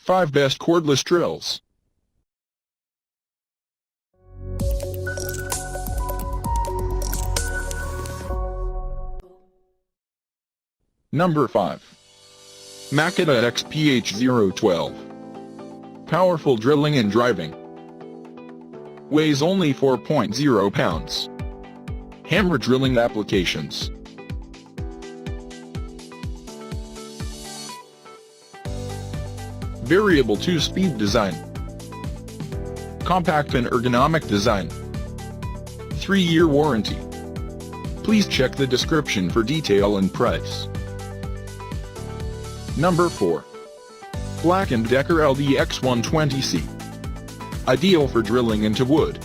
5 Best Cordless Drills. Number 5. Makita XPH012. Powerful drilling and driving. Weighs only 4.0 pounds. Hammer drilling applications. Variable 2-speed design. Compact and ergonomic design. 3-year warranty. Please check the description for detail and price. Number 4. Black & Decker LDX120C. Ideal for drilling into wood.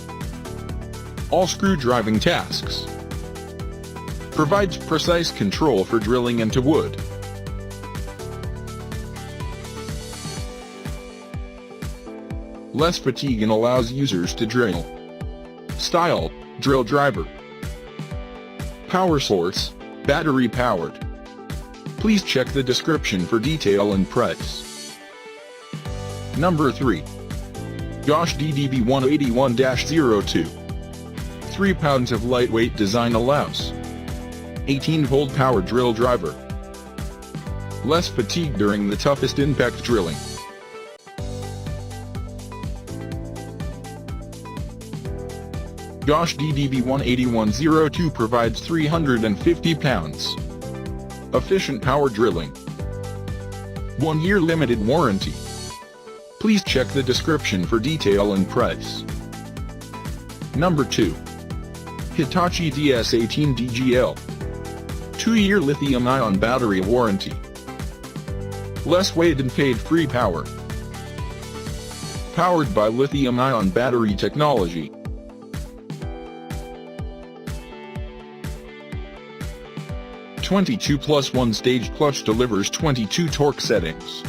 All screw driving tasks. Provides precise control for drilling into wood. Less fatigue and allows users to drill. Style, drill driver. Power source, battery powered. Please check the description for detail and price. Number 3. Gosh DDB181-02. 3 pounds of lightweight design allows. 18-volt power drill driver. Less fatigue during the toughest impact drilling. Gosh DDB181-02 provides 350 pounds. Efficient power drilling. 1-year limited warranty. Please check the description for detail and price. Number 2. Hitachi DS18DGL. 2-year lithium-ion battery warranty. Less weight and paid-free power. Powered by lithium-ion battery technology. +1 stage clutch delivers 22 torque settings.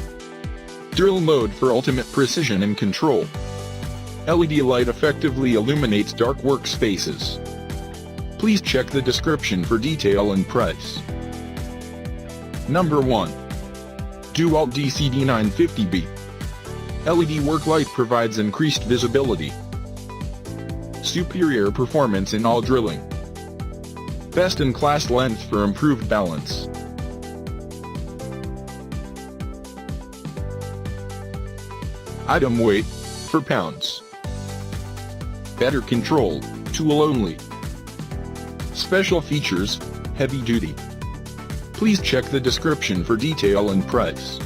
Drill mode for ultimate precision and control. LED light effectively illuminates dark workspaces. Please check the description for detail and price. Number 1. DeWalt DCD950B. LED work light provides increased visibility. Superior performance in all drilling. Best-in-class length for improved balance. Item weight, for pounds. Better control, tool only. Special features, heavy duty. Please check the description for detail and price.